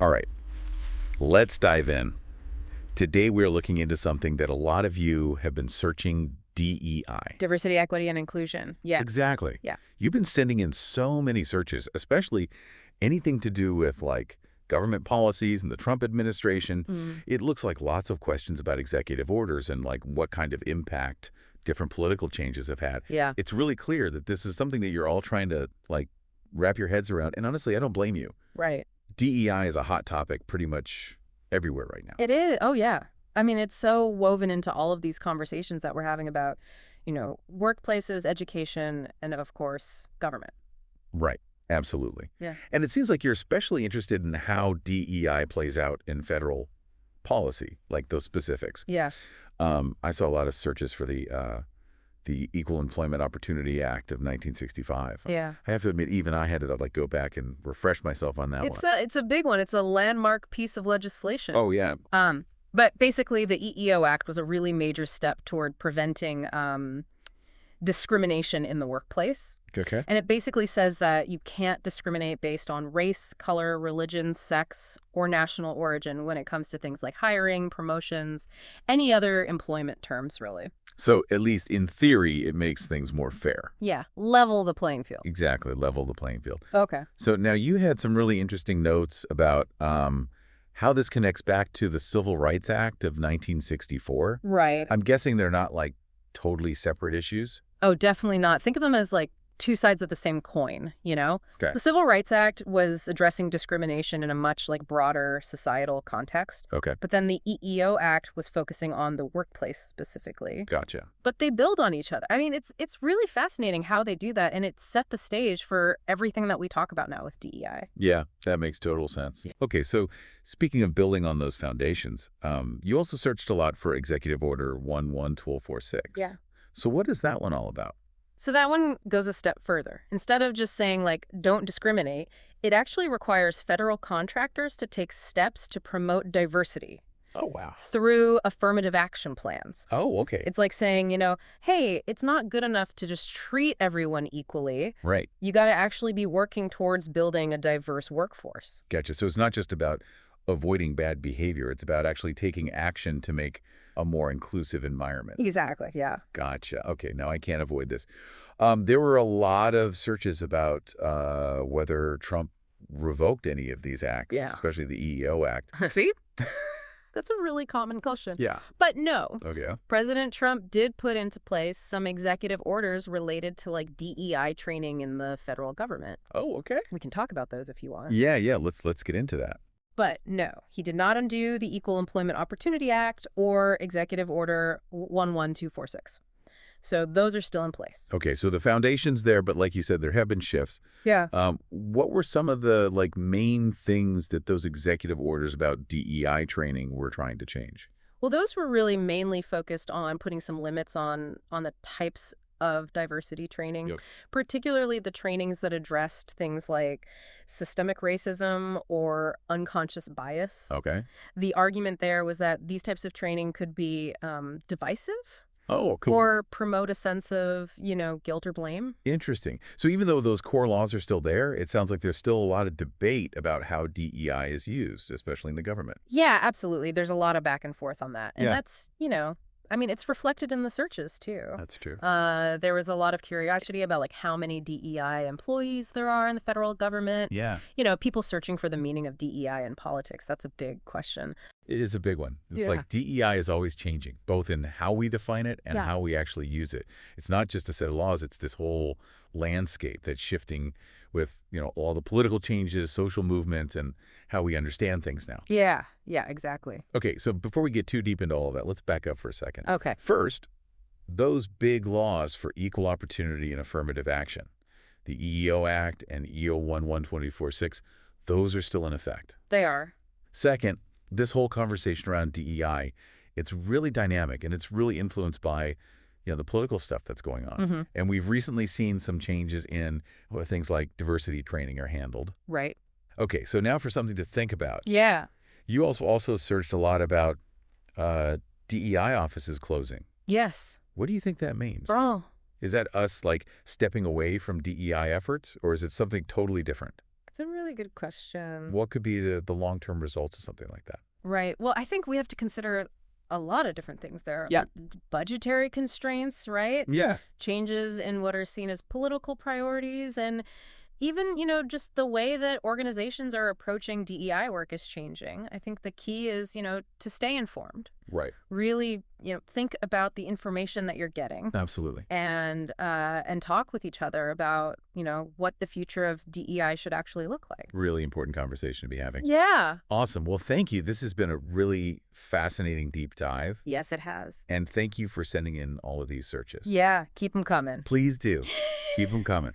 All right, let's dive in. Today we're looking into something that a lot of you have been searching: DEI. Diversity, equity, and inclusion. Yeah. Exactly. Yeah. You've been sending in so many searches, especially anything to do with like government policies and the Trump administration. Mm. It looks like lots of questions about executive orders and like what kind of impact different political changes have had. Yeah. It's really clear that this is something that you're all trying to like wrap your heads around. And honestly, I don't blame you. Right. DEI is a hot topic pretty much everywhere right now. It is. Oh, yeah. I mean, it's so woven into all of these conversations that we're having about, workplaces, education, and of course, government. Right. Absolutely. Yeah. And it seems like you're especially interested in how DEI plays out in federal policy, like those specifics. Yes. I saw a lot of searches for the Equal Employment Opportunity Act of 1965. Yeah. I have to admit, even I had to like go back and refresh myself on that one. It's a big one. It's a landmark piece of legislation. Oh, yeah. But basically, the EEO Act was a really major step toward preventing discrimination in the workplace. Okay. And it basically says that you can't discriminate based on race, color, religion, sex, or national origin when it comes to things like hiring, promotions, any other employment terms, really. So at least in theory, it makes things more fair. Yeah, level the playing field. Exactly. Level the playing field. Okay. So now you had some really interesting notes about how this connects back to the Civil Rights Act of 1964. Right. I'm guessing they're not like totally separate issues. Oh, definitely not. Think of them as like two sides of the same coin, Okay. The Civil Rights Act was addressing discrimination in a much like broader societal context. Okay. But then the EEO Act was focusing on the workplace specifically. Gotcha. But they build on each other. I mean, it's really fascinating how they do that, and it set the stage for everything that we talk about now with DEI. Yeah, that makes total sense. Okay, so speaking of building on those foundations, you also searched a lot for Executive Order 111246. Yeah. So what is that one all about? So that one goes a step further. Instead of just saying, like, don't discriminate, it actually requires federal contractors to take steps to promote diversity Oh, wow. through affirmative action plans. Oh, okay. It's like saying, hey, it's not good enough to just treat everyone equally. Right. You got to actually be working towards building a diverse workforce. Gotcha. So it's not just about avoiding bad behavior. It's about actually taking action to make a more inclusive environment. Exactly, yeah. Gotcha. Okay, now I can't avoid this. There were a lot of searches about whether Trump revoked any of these acts, Yeah. especially the EEO Act. See? That's a really common question. Yeah. But no, Okay. President Trump did put into place some executive orders related to like DEI training in the federal government. Oh, okay. We can talk about those if you want. Yeah. Let's get into that. But no, he did not undo the Equal Employment Opportunity Act or Executive Order 11246. So those are still in place. Okay, so the foundation's there, but like you said, there have been shifts. Yeah. What were some of the like main things that those executive orders about DEI training were trying to change? Well, those were really mainly focused on putting some limits on the types of diversity training, Yep. particularly the trainings that addressed things like systemic racism or unconscious bias. Okay. The argument there was that these types of training could be divisive Oh, cool. or promote a sense of, guilt or blame. Interesting. So even though those core laws are still there, it sounds like there's still a lot of debate about how DEI is used, especially in the government. Yeah, absolutely. There's a lot of back and forth on that. And Yeah. that's, it's reflected in the searches, too. That's true. There was a lot of curiosity about like how many DEI employees there are in the federal government. Yeah. People searching for the meaning of DEI in politics. That's a big question. It is a big one. It's Yeah. like DEI is always changing, both in how we define it and Yeah. how we actually use it. It's not just a set of laws, it's this whole landscape that's shifting with, all the political changes, social movements, and how we understand things now. Yeah, exactly. Okay, so before we get too deep into all of that, let's back up for a second. Okay. First, those big laws for equal opportunity and affirmative action, the EEO Act and EO 11246, those are still in effect. They are. Second, this whole conversation around DEI, it's really dynamic and it's really influenced by the political stuff that's going on. Mm-hmm. And we've recently seen some changes in things like diversity training are handled. Right. Okay, so now for something to think about. Yeah. You also searched a lot about DEI offices closing. Yes. What do you think that means? Bro. Is that us like stepping away from DEI efforts, or is it something totally different? It's a really good question. What could be the long-term results of something like that? Right. Well, I think we have to consider a lot of different things there. Yeah. Budgetary constraints, right? Yeah. Changes in what are seen as political priorities, and even, just the way that organizations are approaching DEI work is changing. I think the key is, to stay informed. Right. Really, think about the information that you're getting Absolutely. and talk with each other about, what the future of DEI should actually look like. Really important conversation to be having. Yeah. Awesome. Well, thank you. This has been a really fascinating deep dive. Yes, it has. And thank you for sending in all of these searches. Yeah. Keep them coming. Please do. Keep them coming.